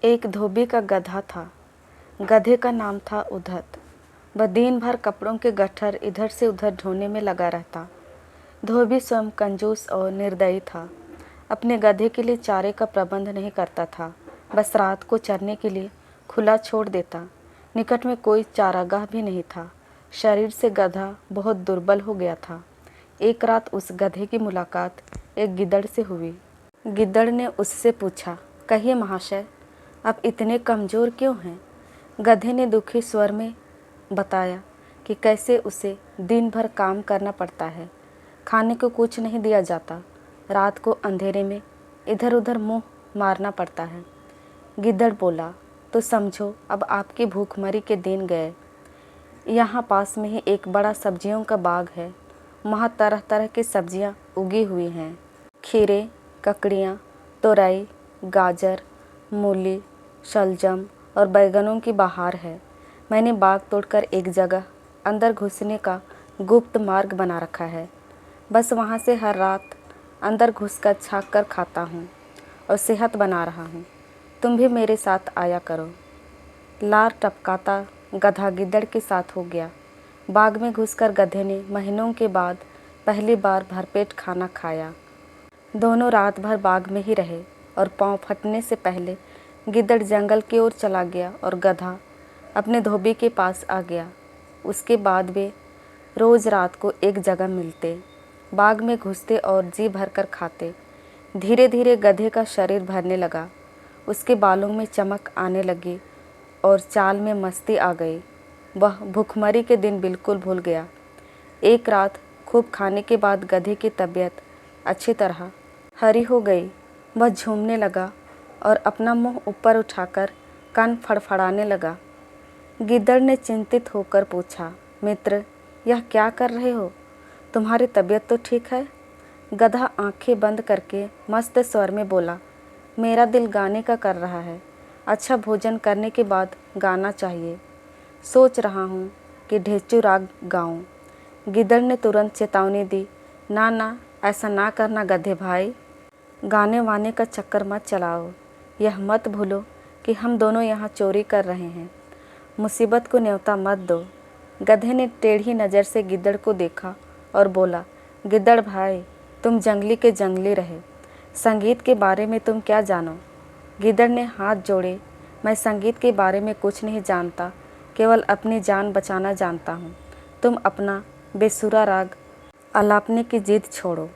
एक धोबी का गधा था। गधे का नाम था उद्धत। वह दिन भर कपड़ों के गट्ठर इधर से उधर ढोने में लगा रहता। धोबी स्वयं कंजूस और निर्दयी था। अपने गधे के लिए चारे का प्रबंध नहीं करता था, बस रात को चरने के लिए खुला छोड़ देता। निकट में कोई चारागाह भी नहीं था। शरीर से गधा बहुत दुर्बल हो गया था। एक रात उस गधे की मुलाकात एक गिद्दड़ से हुई। गिद्दड़ ने उससे पूछा, कहिए महाशय, आप इतने कमज़ोर क्यों हैं? गधे ने दुखी स्वर में बताया कि कैसे उसे दिन भर काम करना पड़ता है। खाने को कुछ नहीं दिया जाता। रात को अंधेरे में इधर उधर मुंह मारना पड़ता है। गिद्दड़ बोला, तो समझो अब आपकी भूखमरी के दिन गए। यहाँ पास में ही एक बड़ा सब्जियों का बाग है। वहाँ तरह तरह की सब्जियाँ उगी हुई हैं। खीरे, ककड़ियाँ, तोरई, गाजर, मूली, शलजम और बैगनों की बहार है। मैंने बाग तोड़कर एक जगह अंदर घुसने का गुप्त मार्ग बना रखा है। बस वहाँ से हर रात अंदर घुसकर छाँक कर खाता हूँ और सेहत बना रहा हूँ। तुम भी मेरे साथ आया करो। लार टपकाता गधा गिद्दड़ के साथ हो गया। बाग में घुसकर गधे ने महीनों के बाद पहली बार भरपेट खाना खाया। दोनों रात भर बाग में ही रहे और पाँव फटने से पहले गिद्दड़ जंगल की ओर चला गया और गधा अपने धोबी के पास आ गया। उसके बाद वे रोज़ रात को एक जगह मिलते, बाग में घुसते और जी भरकर खाते। धीरे धीरे गधे का शरीर भरने लगा। उसके बालों में चमक आने लगी और चाल में मस्ती आ गई। वह भूखमरी के दिन बिल्कुल भूल गया। एक रात खूब खाने के बाद गधे की तबीयत अच्छी तरह हरी हो गई। वह झूमने लगा और अपना मुंह ऊपर उठाकर कान फड़फड़ाने लगा। गिद्दड़ ने चिंतित होकर पूछा, मित्र, यह क्या कर रहे हो? तुम्हारी तबीयत तो ठीक है? गधा आंखें बंद करके मस्त स्वर में बोला, मेरा दिल गाने का कर रहा है। अच्छा भोजन करने के बाद गाना चाहिए। सोच रहा हूँ कि ढेंचू राग गाऊं। गिद्दड़ ने तुरंत चेतावनी दी, ना ना, ऐसा ना करना गधे भाई। गाने वाने का चक्कर मत चलाओ। यह मत भूलो कि हम दोनों यहाँ चोरी कर रहे हैं। मुसीबत को न्योता मत दो। गधे ने टेढ़ी नज़र से गिद्दड़ को देखा और बोला, गिद्दड़ भाई, तुम जंगली के जंगली रहे। संगीत के बारे में तुम क्या जानो? गिद्दड़ ने हाथ जोड़े, मैं संगीत के बारे में कुछ नहीं जानता, केवल अपनी जान बचाना जानता हूँ। तुम अपना बेसुरा राग आलापने की जिद छोड़ो,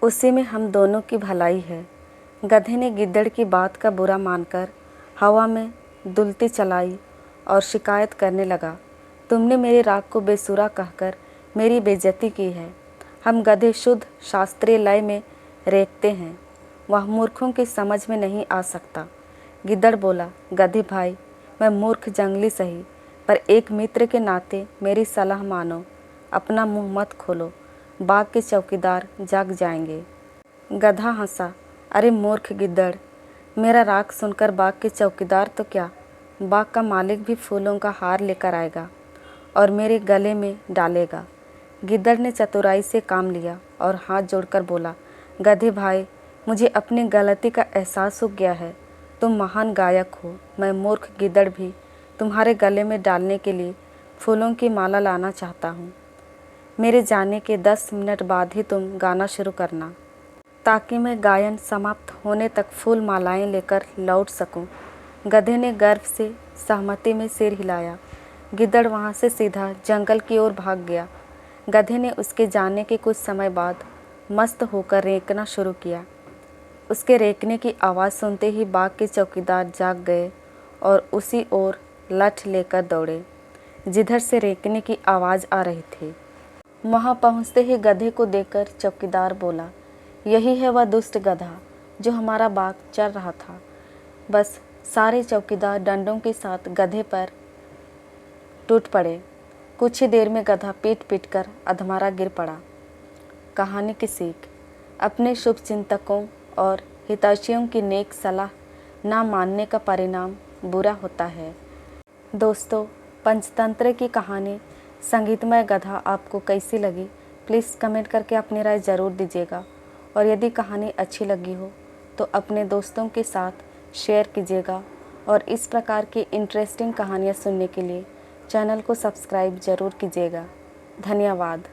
उसी में हम दोनों की भलाई है। गधे ने गिद्दड़ की बात का बुरा मानकर हवा में दुलती चलाई और शिकायत करने लगा, तुमने मेरे राग को बेसुरा कहकर मेरी बेइज्जती की है। हम गधे शुद्ध शास्त्रीय लय में रेखते हैं। वह मूर्खों की समझ में नहीं आ सकता। गिद्दड़ बोला, गधे भाई, मैं मूर्ख जंगली सही, पर एक मित्र के नाते मेरी सलाह मानो। अपना मुंह मत खोलो, बाग के चौकीदार जाग जाएंगे। गधा हंसा, अरे मूर्ख गिद्दड़, मेरा राग सुनकर बाग के चौकीदार तो क्या, बाग का मालिक भी फूलों का हार लेकर आएगा और मेरे गले में डालेगा। गिद्दड़ ने चतुराई से काम लिया और हाथ जोड़कर बोला, गधे भाई, मुझे अपनी गलती का एहसास हो गया है। तुम महान गायक हो। मैं मूर्ख गिद्दड़ भी तुम्हारे गले में डालने के लिए फूलों की माला लाना चाहता हूँ। मेरे जाने के 10 मिनट बाद ही तुम गाना शुरू करना, ताकि मैं गायन समाप्त होने तक फूल मालाएं लेकर लौट सकूं। गधे ने गर्व से सहमति में सिर हिलाया। गिद्दड़ वहां से सीधा जंगल की ओर भाग गया। गधे ने उसके जाने के कुछ समय बाद मस्त होकर रेंकना शुरू किया। उसके रेंकने की आवाज़ सुनते ही बाग के चौकीदार जाग गए और उसी ओर लठ लेकर दौड़े जिधर से रेंकने की आवाज़ आ रही थी। वहाँ पहुँचते ही गधे को देखकर चौकीदार बोला, यही है वह दुष्ट गधा जो हमारा बाग चर रहा था। बस सारे चौकीदार डंडों के साथ गधे पर टूट पड़े। कुछ ही देर में गधा पीट पीट कर अधमरा गिर पड़ा। कहानी की सीख, अपने शुभ चिंतकों और हितैषियों की नेक सलाह ना मानने का परिणाम बुरा होता है। दोस्तों, पंचतंत्र की कहानी संगीतमय गधा आपको कैसी लगी? प्लीज़ कमेंट करके अपनी राय ज़रूर दीजिएगा और यदि कहानी अच्छी लगी हो तो अपने दोस्तों के साथ शेयर कीजिएगा और इस प्रकार की इंटरेस्टिंग कहानियाँ सुनने के लिए चैनल को सब्सक्राइब ज़रूर कीजिएगा। धन्यवाद।